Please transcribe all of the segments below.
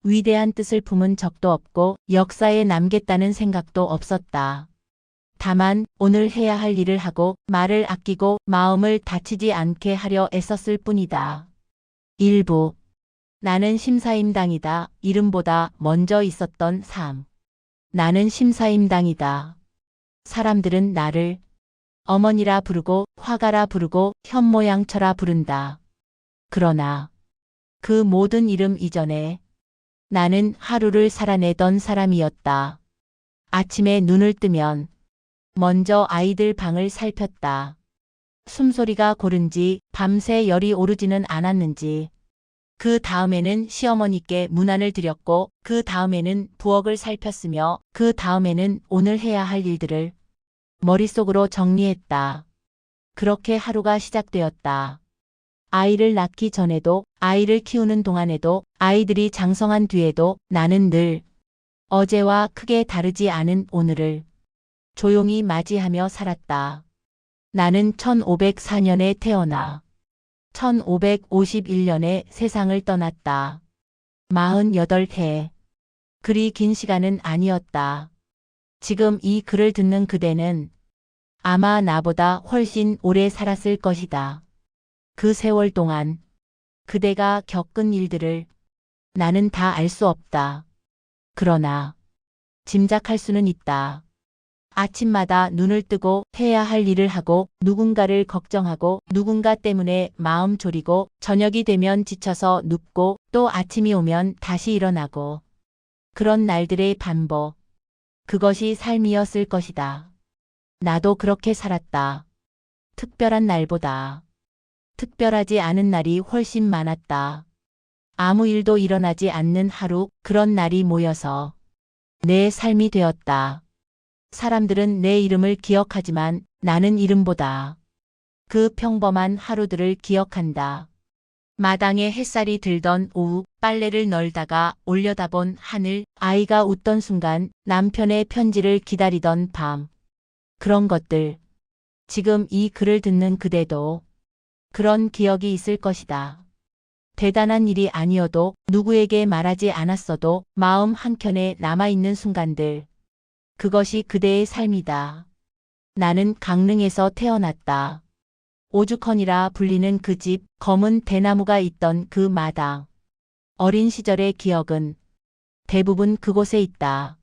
위대한 뜻을 품은 적도 없고 역사에 남겠다는 생각도 없었다. 다만 오늘 해야 할 일을 하고 말을 아끼고 마음을 다치지 않게 하려 애썼을 뿐이다. 일부 나는 심사임당이다. 이름보다 먼저 있었던 삶. 나는 심사임당이다. 사람들은 나를 어머니라 부르고 화가라 부르고 현모양처라 부른다. 그러나 그 모든 이름 이전에 나는 하루를 살아내던 사람이었다. 아침에 눈을 뜨면 먼저 아이들 방을 살폈다. 숨소리가 고른지 밤새 열이 오르지는 않았는지. 그 다음에는 시어머니께 문안을 드렸고 그 다음에는 부엌을 살폈으며 그 다음에는 오늘 해야 할 일들을 머릿속으로 정리했다. 그렇게 하루가 시작되었다. 아이를 낳기 전에도 아이를 키우는 동안에도 아이들이 장성한 뒤에도 나는 늘 어제와 크게 다르지 않은 오늘을 조용히 맞이하며 살았다. 나는 1504년에 태어나 1551년에 세상을 떠났다. 48해. 그리 긴 시간은 아니었다. 지금 이 글을 듣는 그대는 아마 나보다 훨씬 오래 살았을 것이다. 그 세월 동안 그대가 겪은 일들을 나는 다 알 수 없다. 그러나 짐작할 수는 있다. 아침마다 눈을 뜨고 해야 할 일을 하고 누군가를 걱정하고 누군가 때문에 마음 졸이고 저녁이 되면 지쳐서 눕고 또 아침이 오면 다시 일어나고 그런 날들의 반복. 그것이 삶이었을 것이다. 나도 그렇게 살았다. 특별한 날보다 특별하지 않은 날이 훨씬 많았다. 아무 일도 일어나지 않는 하루, 그런 날이 모여서 내 삶이 되었다. 사람들은 내 이름을 기억하지만 나는 이름보다 그 평범한 하루들을 기억한다. 마당에 햇살이 들던 오후, 빨래를 널다가 올려다본 하늘, 아이가 웃던 순간, 남편의 편지를 기다리던 밤. 그런 것들. 지금 이 글을 듣는 그대도 그런 기억이 있을 것이다. 대단한 일이 아니어도 누구에게 말하지 않았어도 마음 한켠에 남아있는 순간들. 그것이 그대의 삶이다. 나는 강릉에서 태어났다. 오죽헌이라 불리는 그 집, 검은 대나무가 있던 그 마당. 어린 시절의 기억은 대부분 그곳에 있다.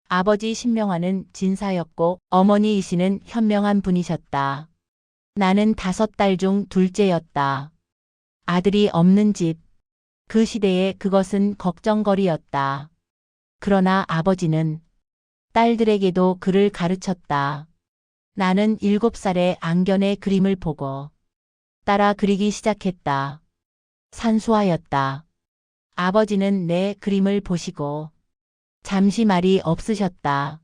아버지 신명환은 진사였고 어머니 이씨는 현명한 분이셨다. 나는 5딸 중 둘째였다. 아들이 없는 집. 그 시대에 그것은 걱정거리였다. 그러나 아버지는 딸들에게도 글을 가르쳤다. 나는 7살에 안견의 그림을 보고 따라 그리기 시작했다. 산수화였다. 아버지는 내 그림을 보시고 잠시 말이 없으셨다.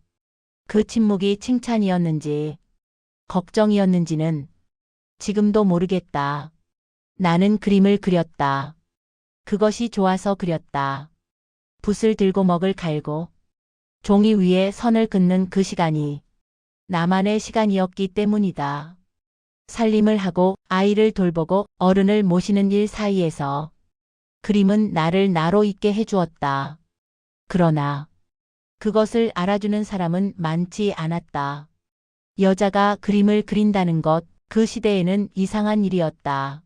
그 침묵이 칭찬이었는지 걱정이었는지는 지금도 모르겠다. 나는 그림을 그렸다. 그것이 좋아서 그렸다. 붓을 들고 먹을 갈고 종이 위에 선을 긋는 그 시간이 나만의 시간이었기 때문이다. 살림을 하고 아이를 돌보고 어른을 모시는 일 사이에서 그림은 나를 나로 있게 해주었다. 그러나 그것을 알아주는 사람은 많지 않았다. 여자가 그림을 그린다는 것, 그 시대에는 이상한 일이었다.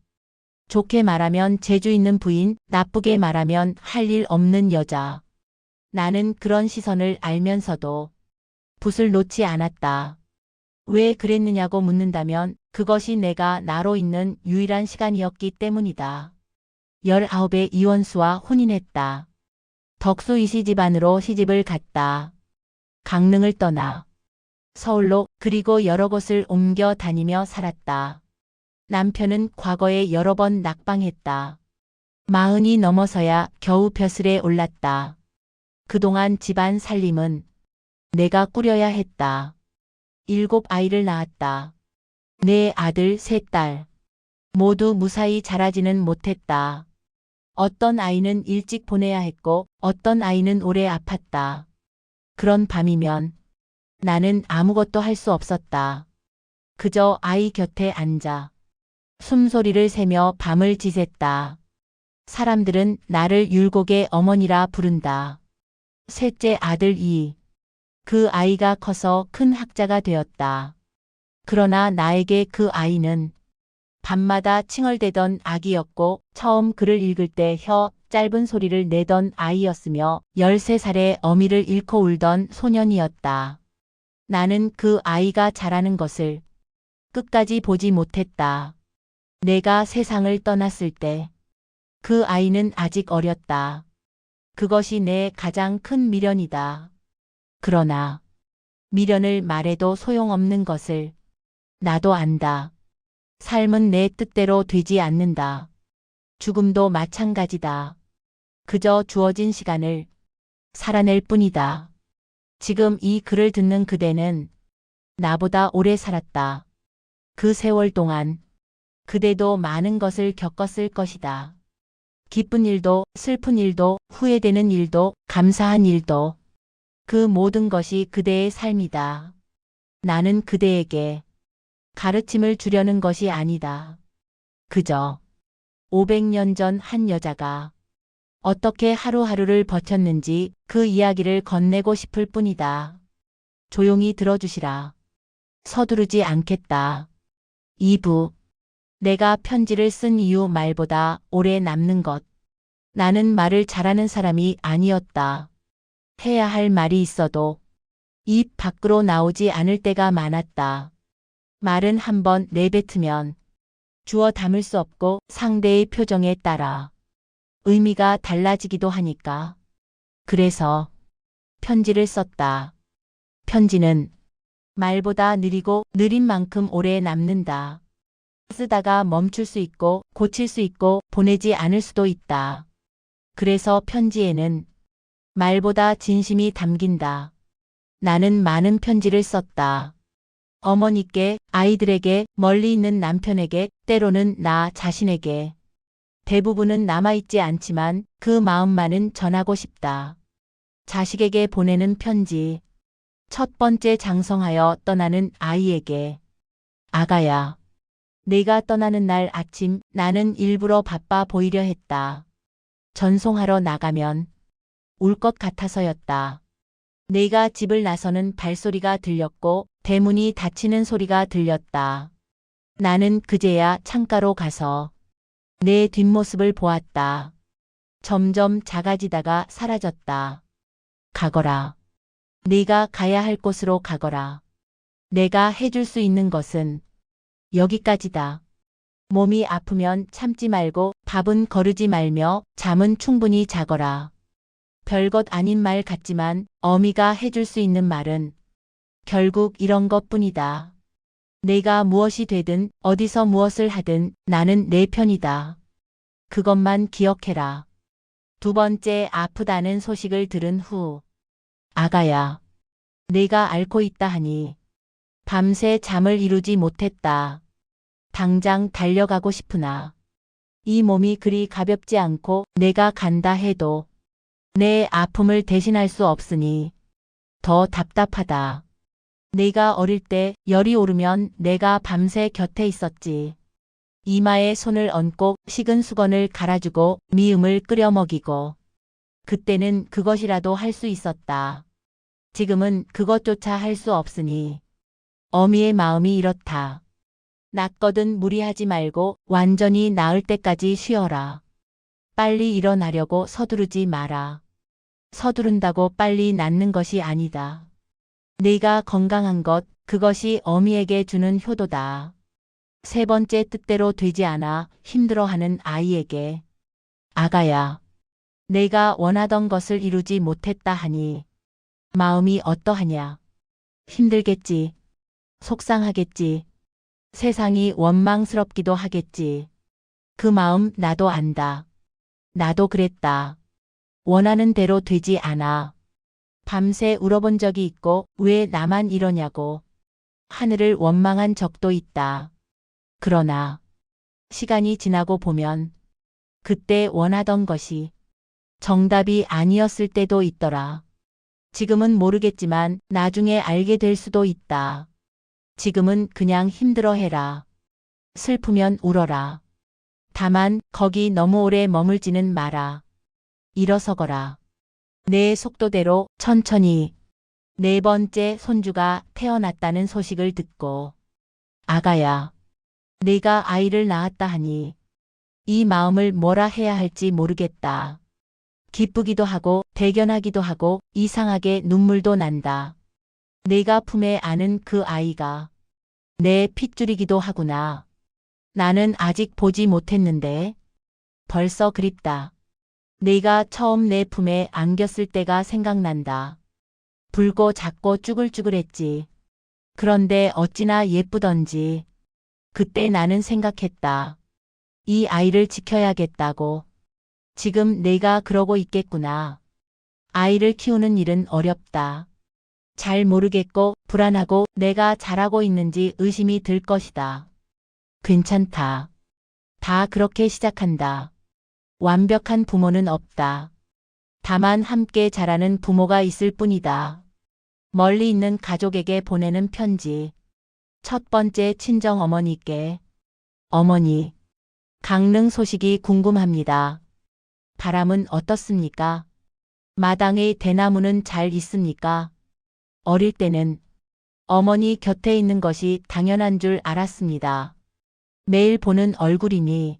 좋게 말하면 재주 있는 부인, 나쁘게 말하면 할 일 없는 여자. 나는 그런 시선을 알면서도 붓을 놓지 않았다. 왜 그랬느냐고 묻는다면 그것이 내가 나로 있는 유일한 시간이었기 때문이다. 19의 이원수와 혼인했다. 덕수 이씨 집안으로 시집을 갔다. 강릉을 떠나 서울로 그리고 여러 곳을 옮겨 다니며 살았다. 남편은 과거에 여러 번 낙방했다. 40이 넘어서야 겨우 벼슬에 올랐다. 그동안 집안 살림은 내가 꾸려야 했다. 7아이를 낳았다. 4아들 3딸. 모두 무사히 자라지는 못했다. 어떤 아이는 일찍 보내야 했고 어떤 아이는 오래 아팠다. 그런 밤이면 나는 아무것도 할 수 없었다. 그저 아이 곁에 앉아 숨소리를 세며 밤을 지샜다. 사람들은 나를 율곡의 어머니라 부른다. 셋째 아들 그 아이가 커서 큰 학자가 되었다. 그러나 나에게 그 아이는 밤마다 칭얼대던 아기였고 처음 글을 읽을 때 짧은 소리를 내던 아이였으며 13살에 어미를 잃고 울던 소년이었다. 나는 그 아이가 자라는 것을 끝까지 보지 못했다. 내가 세상을 떠났을 때 그 아이는 아직 어렸다. 그것이 내 가장 큰 미련이다. 그러나 미련을 말해도 소용없는 것을 나도 안다. 삶은 내 뜻대로 되지 않는다. 죽음도 마찬가지다. 그저 주어진 시간을 살아낼 뿐이다. 지금 이 글을 듣는 그대는 나보다 오래 살았다. 그 세월 동안 그대도 많은 것을 겪었을 것이다. 기쁜 일도 슬픈 일도 후회되는 일도 감사한 일도 그 모든 것이 그대의 삶이다. 나는 그대에게 가르침을 주려는 것이 아니다. 그저 500년 전 한 여자가 어떻게 하루하루를 버텼는지 그 이야기를 건네고 싶을 뿐이다. 조용히 들어주시라. 서두르지 않겠다. 2부. 내가 편지를 쓴 이유 말보다 오래 남는 것. 나는 말을 잘하는 사람이 아니었다. 해야 할 말이 있어도 입 밖으로 나오지 않을 때가 많았다. 말은 한번 내뱉으면 주워 담을 수 없고 상대의 표정에 따라 의미가 달라지기도 하니까. 그래서 편지를 썼다. 편지는 말보다 느리고 느린 만큼 오래 남는다. 쓰다가 멈출 수 있고 고칠 수 있고 보내지 않을 수도 있다. 그래서 편지에는 말보다 진심이 담긴다. 나는 많은 편지를 썼다. 어머니께, 아이들에게, 멀리 있는 남편에게, 때로는 나 자신에게. 대부분은 남아있지 않지만 그 마음만은 전하고 싶다. 자식에게 보내는 편지. 첫 번째 장성하여 떠나는 아이에게. 아가야. 내가 떠나는 날 아침 나는 일부러 바빠 보이려 했다. 전송하러 나가면 울 것 같아서였다. 내가 집을 나서는 발소리가 들렸고 대문이 닫히는 소리가 들렸다. 나는 그제야 창가로 가서 내 뒷모습을 보았다. 점점 작아지다가 사라졌다. 가거라. 네가 가야 할 곳으로 가거라. 내가 해줄 수 있는 것은 여기까지다. 몸이 아프면 참지 말고 밥은 거르지 말며 잠은 충분히 자거라. 별것 아닌 말 같지만 어미가 해줄 수 있는 말은 결국 이런 것뿐이다. 내가 무엇이 되든 어디서 무엇을 하든 나는 내 편이다. 그것만 기억해라. 두 번째 아프다는 소식을 들은 후. 아가야. 내가 앓고 있다 하니 밤새 잠을 이루지 못했다. 당장 달려가고 싶으나 이 몸이 그리 가볍지 않고 내가 간다 해도 내 아픔을 대신할 수 없으니 더 답답하다. 내가 어릴 때 열이 오르면 내가 밤새 곁에 있었지. 이마에 손을 얹고 식은 수건을 갈아주고 미음을 끓여 먹이고. 그때는 그것이라도 할 수 있었다. 지금은 그것조차 할 수 없으니 어미의 마음이 이렇다. 낫거든 무리하지 말고 완전히 나을 때까지 쉬어라. 빨리 일어나려고 서두르지 마라. 서두른다고 빨리 낫는 것이 아니다. 네가 건강한 것, 그것이 어미에게 주는 효도다. 세 번째 뜻대로 되지 않아 힘들어하는 아이에게. 아가야. 내가 원하던 것을 이루지 못했다 하니 마음이 어떠하냐. 힘들겠지. 속상하겠지. 세상이 원망스럽기도 하겠지. 그 마음 나도 안다. 나도 그랬다. 원하는 대로 되지 않아. 밤새 울어본 적이 있고 왜 나만 이러냐고 하늘을 원망한 적도 있다. 그러나 시간이 지나고 보면 그때 원하던 것이 정답이 아니었을 때도 있더라. 지금은 모르겠지만 나중에 알게 될 수도 있다. 지금은 그냥 힘들어해라. 슬프면 울어라. 다만 거기 너무 오래 머물지는 마라. 일어서거라. 내 속도대로 천천히. 네 번째 손주가 태어났다는 소식을 듣고 아가야, 네가 아이를 낳았다 하니 이 마음을 뭐라 해야 할지 모르겠다. 기쁘기도 하고 대견하기도 하고 이상하게 눈물도 난다. 내가 품에 안은 그 아이가 내 핏줄이기도 하구나. 나는 아직 보지 못했는데 벌써 그립다. 네가 처음 내 품에 안겼을 때가 생각난다. 붉고 작고 쭈글쭈글했지. 그런데 어찌나 예쁘던지. 그때 나는 생각했다. 이 아이를 지켜야겠다고. 지금 내가 그러고 있겠구나. 아이를 키우는 일은 어렵다. 잘 모르겠고 불안하고 내가 잘하고 있는지 의심이 들 것이다. 괜찮다. 다 그렇게 시작한다. 완벽한 부모는 없다. 다만 함께 자라는 부모가 있을 뿐이다. 멀리 있는 가족에게 보내는 편지. 첫 번째 친정어머니께. 어머니, 강릉 소식이 궁금합니다. 바람은 어떻습니까? 마당의 대나무는 잘 있습니까? 어릴 때는 어머니 곁에 있는 것이 당연한 줄 알았습니다. 매일 보는 얼굴이니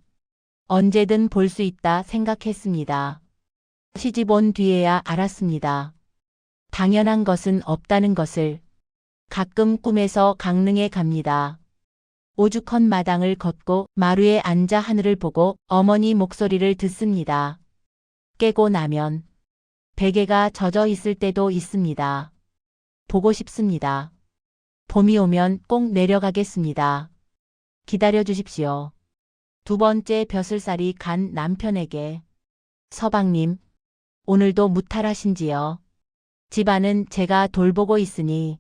언제든 볼 수 있다 생각했습니다. 시집 온 뒤에야 알았습니다. 당연한 것은 없다는 것을. 가끔 꿈에서 강릉에 갑니다. 오죽헌 마당을 걷고 마루에 앉아 하늘을 보고 어머니 목소리를 듣습니다. 깨고 나면 베개가 젖어 있을 때도 있습니다. 보고 싶습니다. 봄이 오면 꼭 내려가겠습니다. 기다려 주십시오. 두 번째 벼슬살이 간 남편에게. 서방님, 오늘도 무탈하신지요? 집안은 제가 돌보고 있으니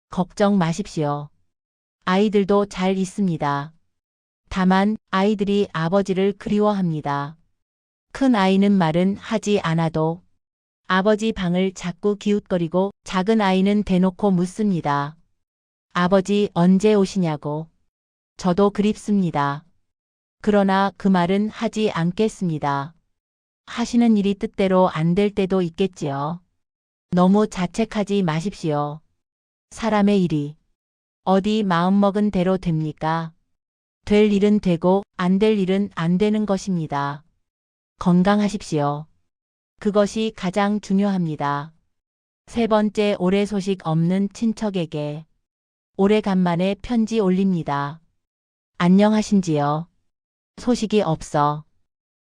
걱정 마십시오. 아이들도 잘 있습니다. 다만 아이들이 아버지를 그리워합니다. 큰 아이는 말은 하지 않아도 아버지 방을 자꾸 기웃거리고 작은 아이는 대놓고 묻습니다. 아버지 언제 오시냐고. 저도 그립습니다. 그러나 그 말은 하지 않겠습니다. 하시는 일이 뜻대로 안 될 때도 있겠지요. 너무 자책하지 마십시오. 사람의 일이 어디 마음먹은 대로 됩니까? 될 일은 되고 안 될 일은 안 되는 것입니다. 건강하십시오. 그것이 가장 중요합니다. 세 번째 올해 소식 없는 친척에게. 오래간만에 편지 올립니다. 안녕하신지요? 소식이 없어.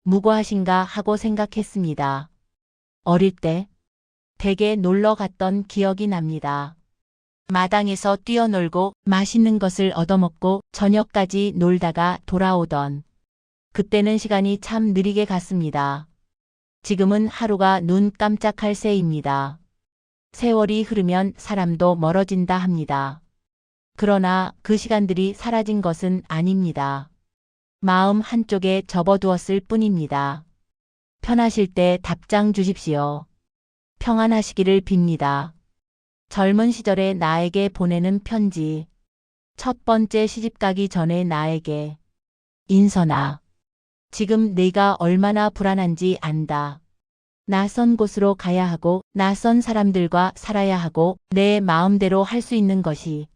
무고하신가 하고 생각했습니다. 어릴 때 댁에 놀러 갔던 기억이 납니다. 마당에서 뛰어놀고 맛있는 것을 얻어먹고 저녁까지 놀다가 돌아오던. 그때는 시간이 참 느리게 갔습니다. 지금은 하루가 눈 깜짝할 새입니다. 세월이 흐르면 사람도 멀어진다 합니다. 그러나 그 시간들이 사라진 것은 아닙니다. 마음 한쪽에 접어두었을 뿐입니다. 편하실 때 답장 주십시오. 평안하시기를 빕니다. 젊은 시절의 나에게 보내는 편지. 첫 번째 시집가기 전에 나에게. 인선아, 지금 내가 얼마나 불안한지 안다. 낯선 곳으로 가야 하고 낯선 사람들과 살아야 하고 내 마음대로 할 수 있는 것이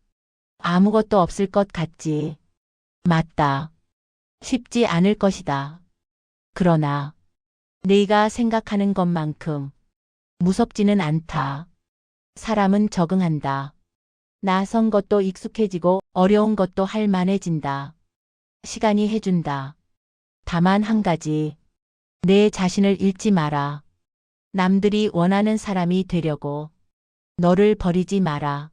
아무것도 없을 것 같지. 맞다. 쉽지 않을 것이다. 그러나 네가 생각하는 것만큼 무섭지는 않다. 사람은 적응한다. 낯선 것도 익숙해지고 어려운 것도 할 만해진다. 시간이 해준다. 다만 한 가지. 내 자신을 잃지 마라. 남들이 원하는 사람이 되려고 너를 버리지 마라.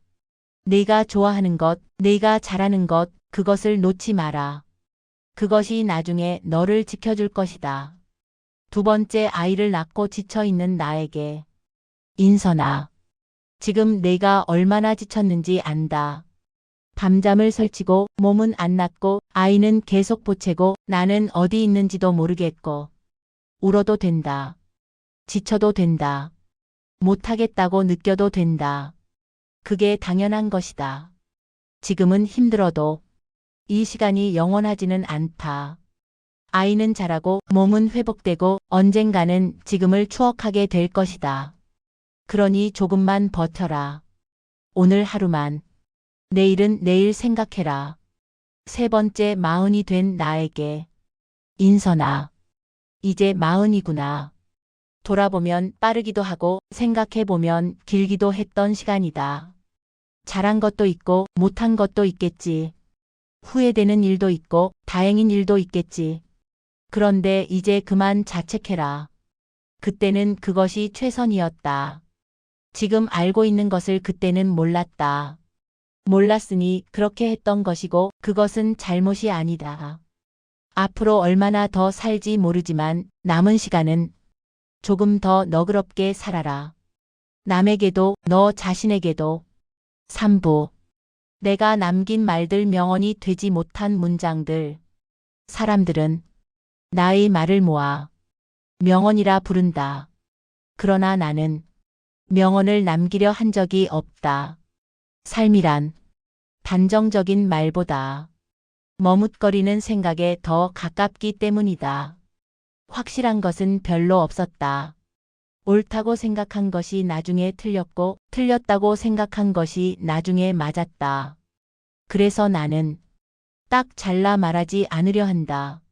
네가 좋아하는 것, 네가 잘하는 것, 그것을 놓지 마라. 그것이 나중에 너를 지켜줄 것이다. 두 번째 아이를 낳고 지쳐있는 나에게. 인선아, 지금 내가 얼마나 지쳤는지 안다. 밤잠을 설치고 몸은 안 낫고 아이는 계속 보채고 나는 어디 있는지도 모르겠고 울어도 된다. 지쳐도 된다. 못하겠다고 느껴도 된다. 그게 당연한 것이다. 지금은 힘들어도 이 시간이 영원하지는 않다. 아이는 자라고 몸은 회복되고 언젠가는 지금을 추억하게 될 것이다. 그러니 조금만 버텨라. 오늘 하루만. 내일은 내일 생각해라. 세 번째, 40이 된 나에게. 인선아. 이제 40이구나. 돌아보면 빠르기도 하고 생각해보면 길기도 했던 시간이다. 잘한 것도 있고 못한 것도 있겠지. 후회되는 일도 있고 다행인 일도 있겠지. 그런데 이제 그만 자책해라. 그때는 그것이 최선이었다. 지금 알고 있는 것을 그때는 몰랐다. 몰랐으니 그렇게 했던 것이고 그것은 잘못이 아니다. 앞으로 얼마나 더 살지 모르지만 남은 시간은 조금 더 너그럽게 살아라. 남에게도 너 자신에게도. 3부. 내가 남긴 말들, 명언이 되지 못한 문장들. 사람들은 나의 말을 모아 명언이라 부른다. 그러나 나는 명언을 남기려 한 적이 없다. 삶이란 단정적인 말보다 머뭇거리는 생각에 더 가깝기 때문이다. 확실한 것은 별로 없었다. 옳다고 생각한 것이 나중에 틀렸고 틀렸다고 생각한 것이 나중에 맞았다. 그래서 나는 딱 잘라 말하지 않으려 한다.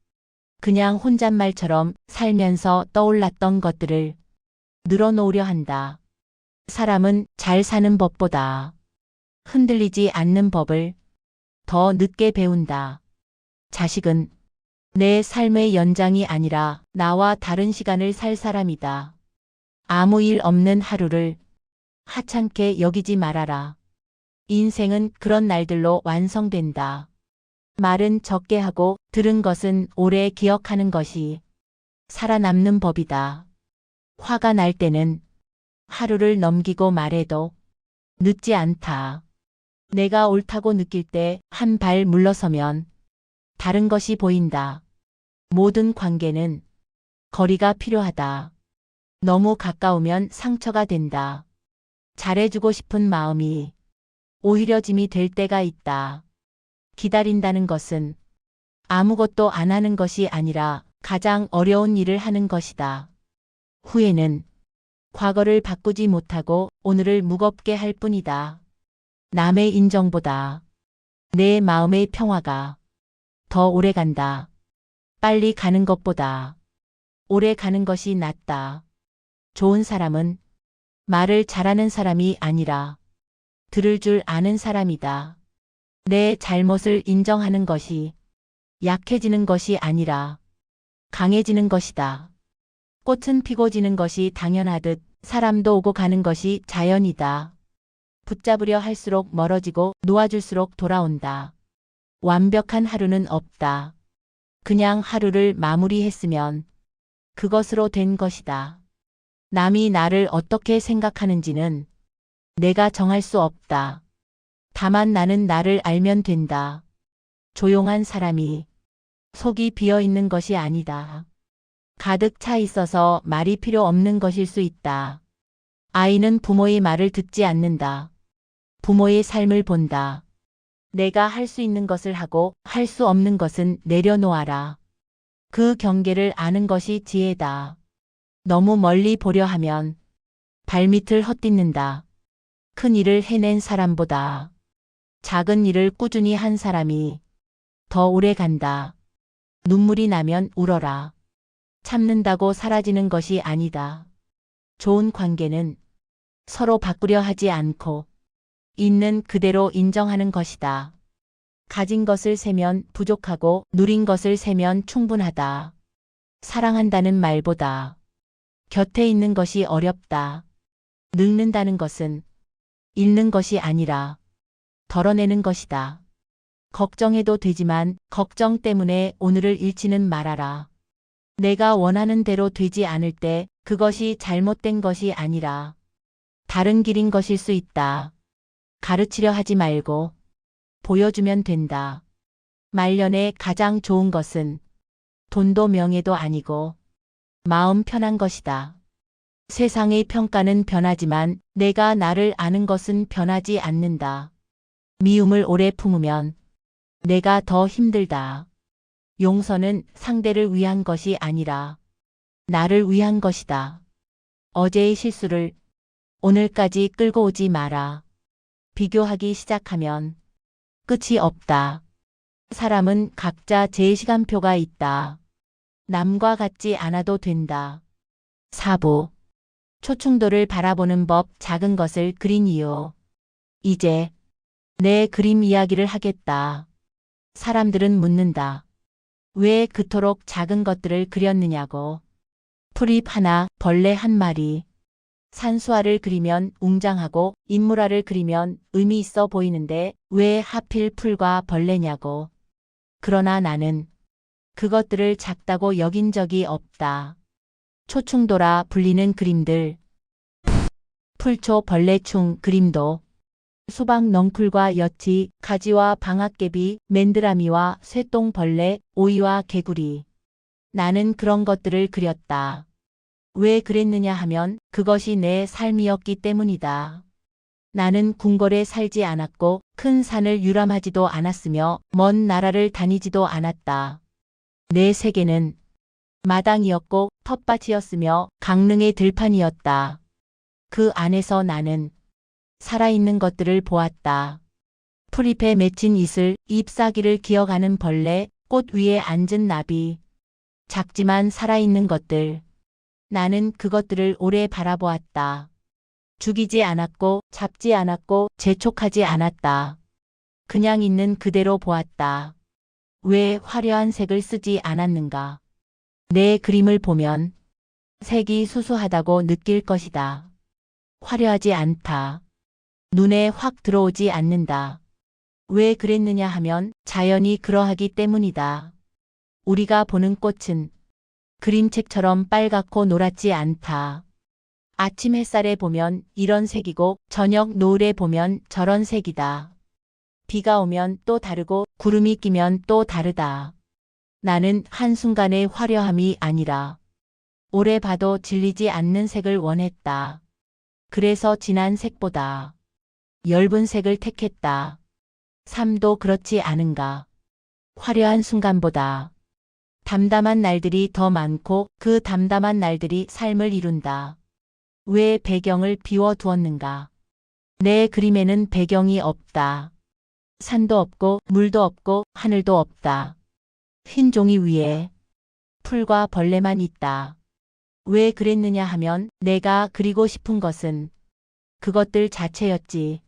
그냥 혼잣말처럼 살면서 떠올랐던 것들을 늘어놓으려 한다. 사람은 잘 사는 법보다 흔들리지 않는 법을 더 늦게 배운다. 자식은 내 삶의 연장이 아니라 나와 다른 시간을 살 사람이다. 아무 일 없는 하루를 하찮게 여기지 말아라. 인생은 그런 날들로 완성된다. 말은 적게 하고 들은 것은 오래 기억하는 것이 살아남는 법이다. 화가 날 때는 하루를 넘기고 말해도 늦지 않다. 내가 옳다고 느낄 때 한 발 물러서면 다른 것이 보인다. 모든 관계는 거리가 필요하다. 너무 가까우면 상처가 된다. 잘해주고 싶은 마음이 오히려 짐이 될 때가 있다. 기다린다는 것은 아무것도 안 하는 것이 아니라 가장 어려운 일을 하는 것이다. 후회는 과거를 바꾸지 못하고 오늘을 무겁게 할 뿐이다. 남의 인정보다 내 마음의 평화가 더 오래 간다. 빨리 가는 것보다 오래 가는 것이 낫다. 좋은 사람은 말을 잘하는 사람이 아니라 들을 줄 아는 사람이다. 내 잘못을 인정하는 것이 약해지는 것이 아니라 강해지는 것이다. 꽃은 피고 지는 것이 당연하듯 사람도 오고 가는 것이 자연이다. 붙잡으려 할수록 멀어지고 놓아줄수록 돌아온다. 완벽한 하루는 없다. 그냥 하루를 마무리했으면 그것으로 된 것이다. 남이 나를 어떻게 생각하는지는 내가 정할 수 없다. 다만 나는 나를 알면 된다. 조용한 사람이 속이 비어 있는 것이 아니다. 가득 차 있어서 말이 필요 없는 것일 수 있다. 아이는 부모의 말을 듣지 않는다. 부모의 삶을 본다. 내가 할 수 있는 것을 하고 할 수 없는 것은 내려놓아라. 그 경계를 아는 것이 지혜다. 너무 멀리 보려 하면 발밑을 헛딛는다. 큰 일을 해낸 사람보다 작은 일을 꾸준히 한 사람이 더 오래 간다. 눈물이 나면 울어라. 참는다고 사라지는 것이 아니다. 좋은 관계는 서로 바꾸려 하지 않고 있는 그대로 인정하는 것이다. 가진 것을 세면 부족하고 누린 것을 세면 충분하다. 사랑한다는 말보다 곁에 있는 것이 어렵다. 늙는다는 것은 잃는 것이 아니라 덜어내는 것이다. 걱정해도 되지만 걱정 때문에 오늘을 잃지는 말아라. 내가 원하는 대로 되지 않을 때 그것이 잘못된 것이 아니라 다른 길인 것일 수 있다. 가르치려 하지 말고 보여주면 된다. 말년에 가장 좋은 것은 돈도 명예도 아니고 마음 편한 것이다. 세상의 평가는 변하지만 내가 나를 아는 것은 변하지 않는다. 미움을 오래 품으면 내가 더 힘들다. 용서는 상대를 위한 것이 아니라 나를 위한 것이다. 어제의 실수를 오늘까지 끌고 오지 마라. 비교하기 시작하면 끝이 없다. 사람은 각자 제 시간표가 있다. 남과 같지 않아도 된다. 사부. 초충도를 바라보는 법. 작은 것을 그린 이유. 이제 내 그림 이야기를 하겠다. 사람들은 묻는다. 왜 그토록 작은 것들을 그렸느냐고. 풀잎 하나, 벌레 한 마리. 산수화를 그리면 웅장하고 인물화를 그리면 의미 있어 보이는데 왜 하필 풀과 벌레냐고. 그러나 나는 그것들을 작다고 여긴 적이 없다. 초충도라 불리는 그림들. 풀초 벌레충 그림도. 수박 넝쿨과 여치, 가지와 방앗개비, 맨드라미와 쇠똥벌레, 오이와 개구리. 나는 그런 것들을 그렸다. 왜 그랬느냐 하면 그것이 내 삶이었기 때문이다. 나는 궁궐에 살지 않았고 큰 산을 유람하지도 않았으며 먼 나라를 다니지도 않았다. 내 세계는 마당이었고 텃밭이었으며 강릉의 들판이었다. 그 안에서 나는 살아있는 것들을 보았다. 풀잎에 맺힌 이슬, 잎사귀를 기어가는 벌레, 꽃 위에 앉은 나비. 작지만 살아있는 것들. 나는 그것들을 오래 바라보았다. 죽이지 않았고 잡지 않았고 재촉하지 않았다. 그냥 있는 그대로 보았다. 왜 화려한 색을 쓰지 않았는가? 내 그림을 보면 색이 수수하다고 느낄 것이다. 화려하지 않다. 눈에 확 들어오지 않는다. 왜 그랬느냐 하면 자연이 그러하기 때문이다. 우리가 보는 꽃은 그림책처럼 빨갛고 노랗지 않다. 아침 햇살에 보면 이런 색이고 저녁 노을에 보면 저런 색이다. 비가 오면 또 다르고 구름이 끼면 또 다르다. 나는 한순간의 화려함이 아니라 오래 봐도 질리지 않는 색을 원했다. 그래서 진한 색보다 엷은 색을 택했다. 삶도 그렇지 않은가. 화려한 순간보다 담담한 날들이 더 많고 그 담담한 날들이 삶을 이룬다. 왜 배경을 비워두었는가? 내 그림에는 배경이 없다. 산도 없고 물도 없고 하늘도 없다. 흰 종이 위에 풀과 벌레만 있다. 왜 그랬느냐 하면 내가 그리고 싶은 것은 그것들 자체였지.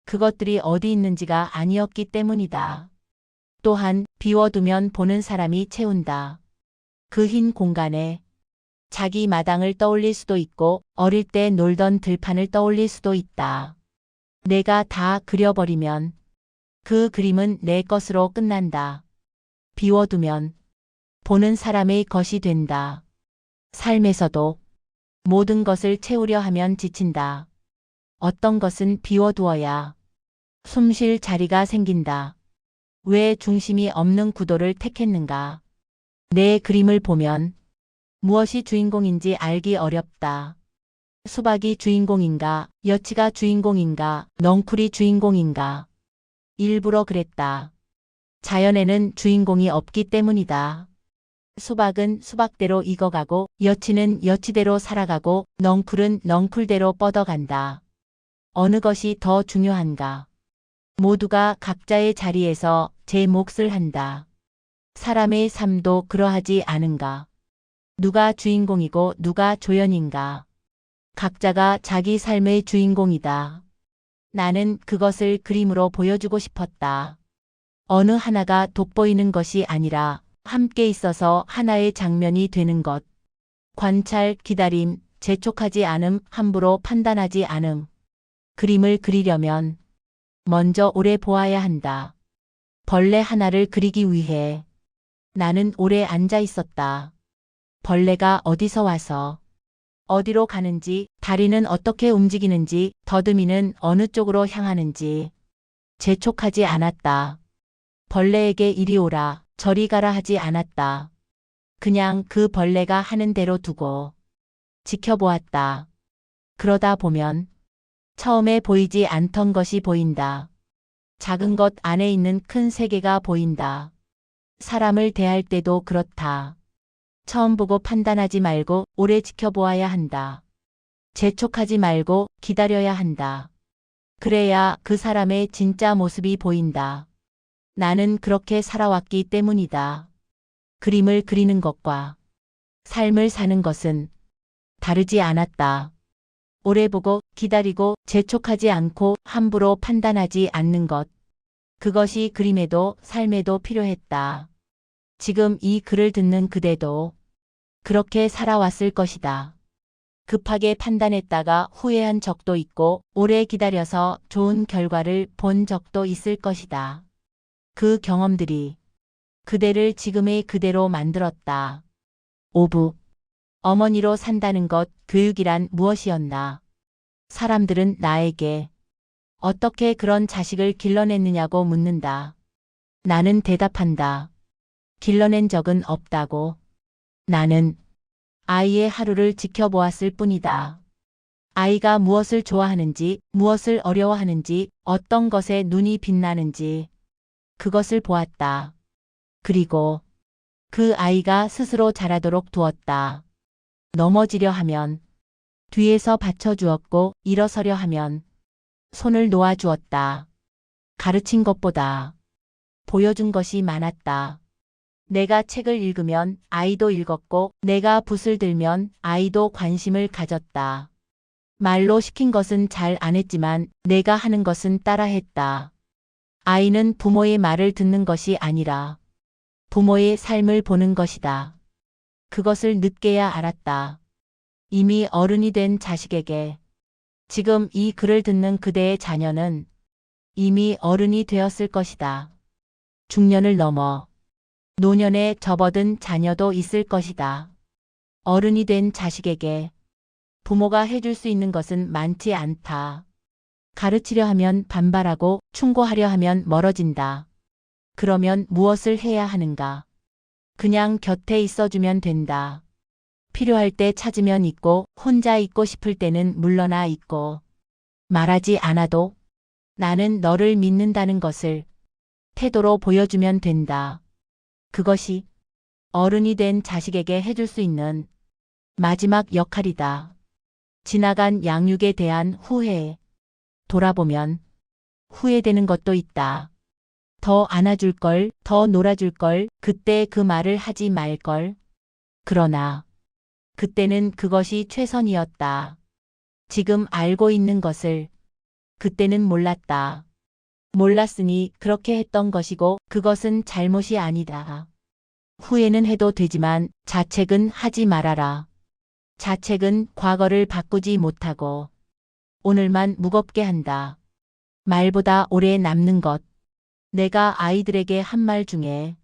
그것들이 어디 있는지가 아니었기 때문이다. 또한 비워두면 보는 사람이 채운다. 그 흰 공간에 자기 마당을 떠올릴 수도 있고 어릴 때 놀던 들판을 떠올릴 수도 있다. 내가 다 그려버리면 그 그림은 내 것으로 끝난다. 비워두면 보는 사람의 것이 된다. 삶에서도 모든 것을 채우려 하면 지친다. 어떤 것은 비워두어야 숨 쉴 자리가 생긴다. 왜 중심이 없는 구도를 택했는가? 내 그림을 보면 무엇이 주인공인지 알기 어렵다. 수박이 주인공인가, 여치가 주인공인가, 넝쿨이 주인공인가. 일부러 그랬다. 자연에는 주인공이 없기 때문이다. 수박은 수박대로 익어가고 여치는 여치대로 살아가고 넝쿨은 넝쿨대로 뻗어간다. 어느 것이 더 중요한가? 모두가 각자의 자리에서 제 몫을 한다. 사람의 삶도 그러하지 않은가? 누가 주인공이고 누가 조연인가? 각자가 자기 삶의 주인공이다. 나는 그것을 그림으로 보여주고 싶었다. 어느 하나가 돋보이는 것이 아니라 함께 있어서 하나의 장면이 되는 것. 관찰, 기다림, 재촉하지 않음, 함부로 판단하지 않음. 그림을 그리려면 먼저 오래 보아야 한다. 벌레 하나를 그리기 위해 나는 오래 앉아 있었다. 벌레가 어디서 와서 어디로 가는지, 다리는 어떻게 움직이는지, 더듬이는 어느 쪽으로 향하는지 재촉하지 않았다. 벌레에게 이리 오라, 저리 가라 하지 않았다. 그냥 그 벌레가 하는 대로 두고 지켜보았다. 그러다 보면 처음에 보이지 않던 것이 보인다. 작은 것 안에 있는 큰 세계가 보인다. 사람을 대할 때도 그렇다. 처음 보고 판단하지 말고 오래 지켜보아야 한다. 재촉하지 말고 기다려야 한다. 그래야 그 사람의 진짜 모습이 보인다. 나는 그렇게 살아왔기 때문이다. 그림을 그리는 것과 삶을 사는 것은 다르지 않았다. 오래 보고 기다리고 재촉하지 않고 함부로 판단하지 않는 것. 그것이 그림에도 삶에도 필요했다. 지금 이 글을 듣는 그대도 그렇게 살아왔을 것이다. 급하게 판단했다가 후회한 적도 있고 오래 기다려서 좋은 결과를 본 적도 있을 것이다. 그 경험들이 그대를 지금의 그대로 만들었다. 5부. 어머니로 산다는 것, 교육이란 무엇이었나? 사람들은 나에게 어떻게 그런 자식을 길러냈느냐고 묻는다. 나는 대답한다. 길러낸 적은 없다고. 나는 아이의 하루를 지켜보았을 뿐이다. 아이가 무엇을 좋아하는지, 무엇을 어려워하는지, 어떤 것에 눈이 빛나는지, 그것을 보았다. 그리고 그 아이가 스스로 자라도록 두었다. 넘어지려 하면 뒤에서 받쳐주었고 일어서려 하면 손을 놓아주었다. 가르친 것보다 보여준 것이 많았다. 내가 책을 읽으면 아이도 읽었고 내가 붓을 들면 아이도 관심을 가졌다. 말로 시킨 것은 잘 안 했지만 내가 하는 것은 따라했다. 아이는 부모의 말을 듣는 것이 아니라 부모의 삶을 보는 것이다. 그것을 늦게야 알았다. 이미 어른이 된 자식에게 지금 이 글을 듣는 그대의 자녀는 이미 어른이 되었을 것이다. 중년을 넘어 노년에 접어든 자녀도 있을 것이다. 어른이 된 자식에게 부모가 해줄 수 있는 것은 많지 않다. 가르치려 하면 반발하고 충고하려 하면 멀어진다. 그러면 무엇을 해야 하는가? 그냥 곁에 있어주면 된다. 필요할 때 찾으면 있고 혼자 있고 싶을 때는 물러나 있고 말하지 않아도 나는 너를 믿는다는 것을 태도로 보여주면 된다. 그것이 어른이 된 자식에게 해줄 수 있는 마지막 역할이다. 지나간 양육에 대한 후회. 돌아보면 후회되는 것도 있다. 더 안아줄 걸, 더 놀아줄 걸, 그때 그 말을 하지 말 걸. 그러나 그때는 그것이 최선이었다. 지금 알고 있는 것을 그때는 몰랐다. 몰랐으니 그렇게 했던 것이고 그것은 잘못이 아니다. 후회는 해도 되지만 자책은 하지 말아라. 자책은 과거를 바꾸지 못하고 오늘만 무겁게 한다. 말보다 오래 남는 것. 내가 아이들에게 한 말 중에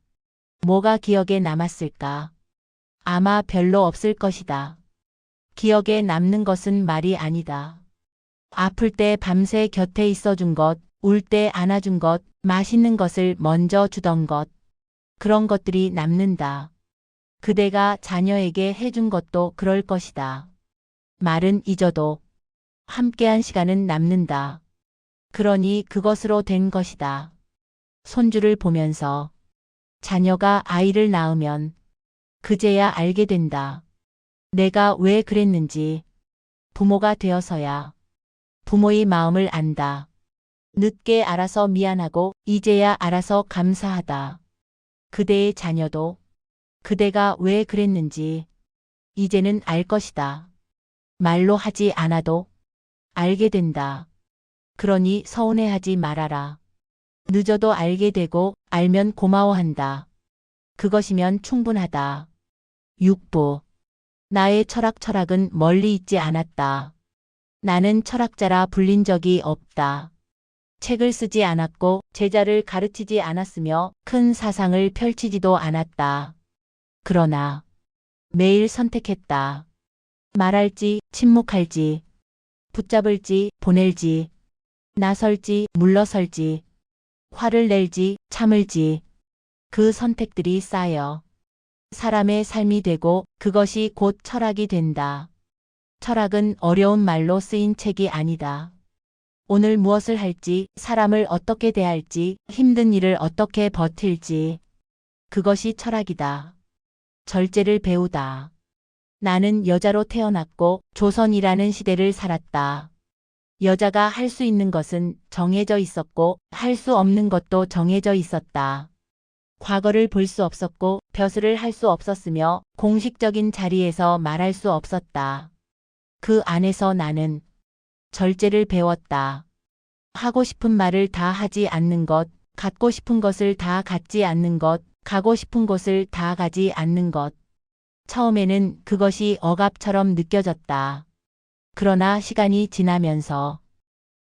뭐가 기억에 남았을까? 아마 별로 없을 것이다. 기억에 남는 것은 말이 아니다. 아플 때 밤새 곁에 있어준 것, 울 때 안아준 것, 맛있는 것을 먼저 주던 것. 그런 것들이 남는다. 그대가 자녀에게 해준 것도 그럴 것이다. 말은 잊어도 함께한 시간은 남는다. 그러니 그것으로 된 것이다. 손주를 보면서 자녀가 아이를 낳으면 그제야 알게 된다. 내가 왜 그랬는지 부모가 되어서야 부모의 마음을 안다. 늦게 알아서 미안하고 이제야 알아서 감사하다. 그대의 자녀도 그대가 왜 그랬는지 이제는 알 것이다. 말로 하지 않아도 알게 된다. 그러니 서운해하지 말아라. 늦어도 알게 되고 알면 고마워한다. 그것이면 충분하다. 6부. 나의 철학은 멀리 있지 않았다. 나는 철학자라 불린 적이 없다. 책을 쓰지 않았고 제자를 가르치지 않았으며 큰 사상을 펼치지도 않았다. 그러나 매일 선택했다. 말할지, 침묵할지, 붙잡을지, 보낼지, 나설지, 물러설지, 화를 낼지, 참을지. 그 선택들이 쌓여 사람의 삶이 되고 그것이 곧 철학이 된다. 철학은 어려운 말로 쓰인 책이 아니다. 오늘 무엇을 할지, 사람을 어떻게 대할지, 힘든 일을 어떻게 버틸지, 그것이 철학이다. 절제를 배우다. 나는 여자로 태어났고 조선이라는 시대를 살았다. 여자가 할 수 있는 것은 정해져 있었고 할 수 없는 것도 정해져 있었다. 과거를 볼 수 없었고 벼슬을 할 수 없었으며 공식적인 자리에서 말할 수 없었다. 그 안에서 나는 절제를 배웠다. 하고 싶은 말을 다 하지 않는 것, 갖고 싶은 것을 다 갖지 않는 것, 가고 싶은 곳을 다 가지 않는 것. 처음에는 그것이 억압처럼 느껴졌다. 그러나 시간이 지나면서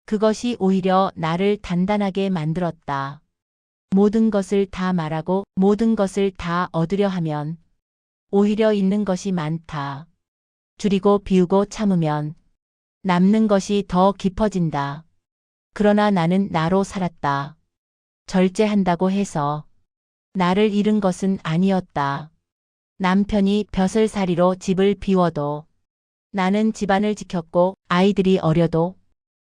그것이 오히려 나를 단단하게 만들었다. 모든 것을 다 말하고 모든 것을 다 얻으려 하면 오히려 잃는 것이 많다. 줄이고 비우고 참으면 남는 것이 더 깊어진다. 그러나 나는 나로 살았다. 절제한다고 해서 나를 잃은 것은 아니었다. 남편이 벼슬살이로 집을 비워도 나는 집안을 지켰고 아이들이 어려도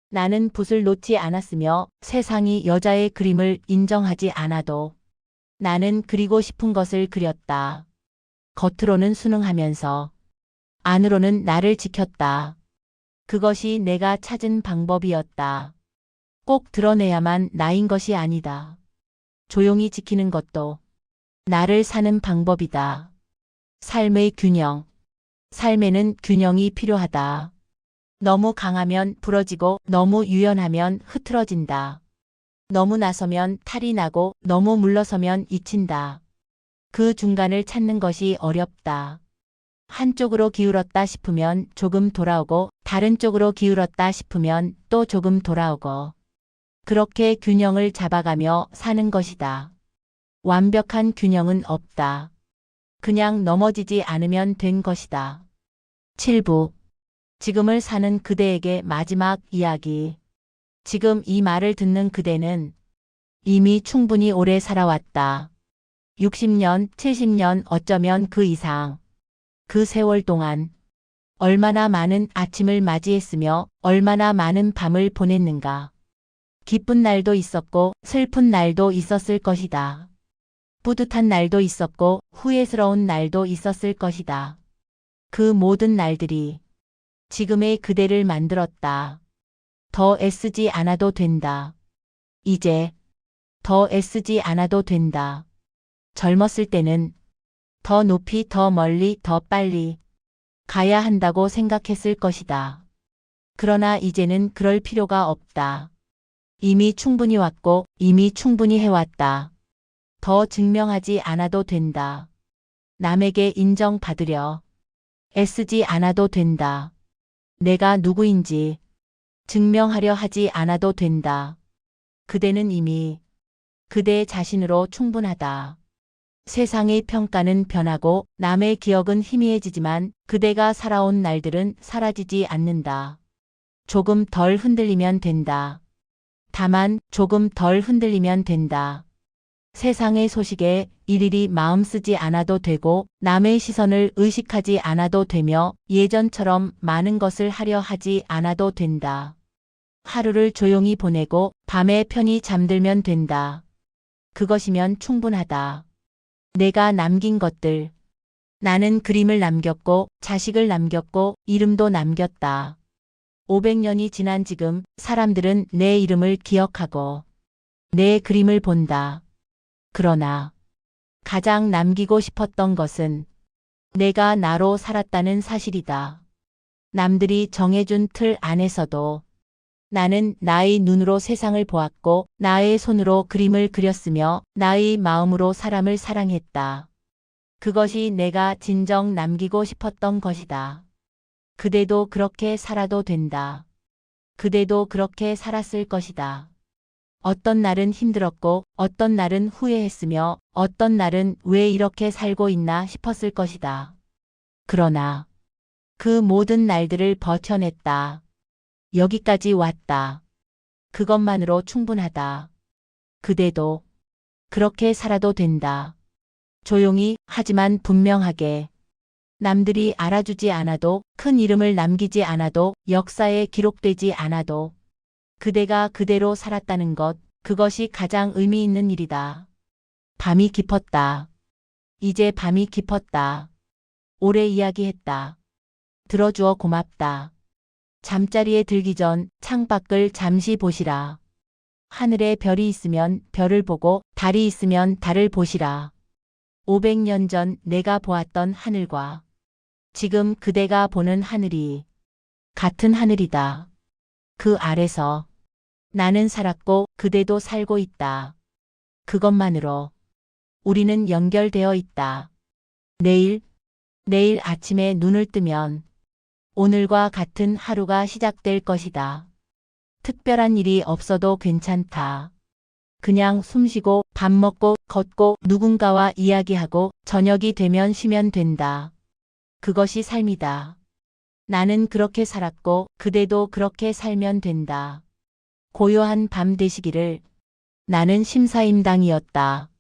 나는 붓을 놓지 않았으며 세상이 여자의 그림을 인정하지 않아도 나는 그리고 싶은 것을 그렸다. 겉으로는 순응하면서 안으로는 나를 지켰다. 그것이 내가 찾은 방법이었다. 꼭 드러내야만 나인 것이 아니다. 조용히 지키는 것도 나를 사는 방법이다. 삶의 균형. 삶에는 균형이 필요하다. 너무 강하면 부러지고 너무 유연하면 흐트러진다. 너무 나서면 탈이 나고 너무 물러서면 잊힌다. 그 중간을 찾는 것이 어렵다. 한쪽으로 기울었다 싶으면 조금 돌아오고 다른 쪽으로 기울었다 싶으면 또 조금 돌아오고 그렇게 균형을 잡아가며 사는 것이다. 완벽한 균형은 없다. 그냥 넘어지지 않으면 된 것이다. 7부. 지금을 사는 그대에게 마지막 이야기. 지금 이 말을 듣는 그대는 이미 충분히 오래 살아왔다. 60년, 70년, 어쩌면 그 이상. 그 세월 동안 얼마나 많은 아침을 맞이했으며 얼마나 많은 밤을 보냈는가. 기쁜 날도 있었고 슬픈 날도 있었을 것이다. 뿌듯한 날도 있었고 후회스러운 날도 있었을 것이다. 그 모든 날들이 지금의 그대를 만들었다. 더 애쓰지 않아도 된다. 이제 더 애쓰지 않아도 된다. 젊었을 때는 더 높이, 더 멀리, 더 빨리 가야 한다고 생각했을 것이다. 그러나 이제는 그럴 필요가 없다. 이미 충분히 왔고 이미 충분히 해왔다. 더 증명하지 않아도 된다. 남에게 인정받으려 애쓰지 않아도 된다. 내가 누구인지 증명하려 하지 않아도 된다. 그대는 이미 그대 자신으로 충분하다. 세상의 평가는 변하고 남의 기억은 희미해지지만 그대가 살아온 날들은 사라지지 않는다. 조금 덜 흔들리면 된다. 다만 조금 덜 흔들리면 된다. 세상의 소식에 일일이 마음 쓰지 않아도 되고 남의 시선을 의식하지 않아도 되며 예전처럼 많은 것을 하려 하지 않아도 된다. 하루를 조용히 보내고 밤에 편히 잠들면 된다. 그것이면 충분하다. 내가 남긴 것들. 나는 그림을 남겼고 자식을 남겼고 이름도 남겼다. 500년이 지난 지금 사람들은 내 이름을 기억하고 내 그림을 본다. 그러나 가장 남기고 싶었던 것은 내가 나로 살았다는 사실이다. 남들이 정해준 틀 안에서도 나는 나의 눈으로 세상을 보았고 나의 손으로 그림을 그렸으며 나의 마음으로 사람을 사랑했다. 그것이 내가 진정 남기고 싶었던 것이다. 그대도 그렇게 살아도 된다. 그대도 그렇게 살았을 것이다. 어떤 날은 힘들었고 어떤 날은 후회했으며 어떤 날은 왜 이렇게 살고 있나 싶었을 것이다. 그러나 그 모든 날들을 버텨냈다. 여기까지 왔다. 그것만으로 충분하다. 그대도 그렇게 살아도 된다. 조용히 하지만 분명하게. 남들이 알아주지 않아도 큰 이름을 남기지 않아도 역사에 기록되지 않아도 그대가 그대로 살았다는 것, 그것이 가장 의미 있는 일이다. 밤이 깊었다. 이제 밤이 깊었다. 오래 이야기했다. 들어주어 고맙다. 잠자리에 들기 전 창밖을 잠시 보시라. 하늘에 별이 있으면 별을 보고 달이 있으면 달을 보시라. 500년 전 내가 보았던 하늘과 지금 그대가 보는 하늘이 같은 하늘이다. 그 아래서 나는 살았고 그대도 살고 있다. 그것만으로 우리는 연결되어 있다. 내일 아침에 눈을 뜨면 오늘과 같은 하루가 시작될 것이다. 특별한 일이 없어도 괜찮다. 그냥 숨쉬고 밥 먹고 걷고 누군가와 이야기하고 저녁이 되면 쉬면 된다. 그것이 삶이다. 나는 그렇게 살았고 그대도 그렇게 살면 된다. 고요한 밤 되시기를. 나는 심사임당이었다.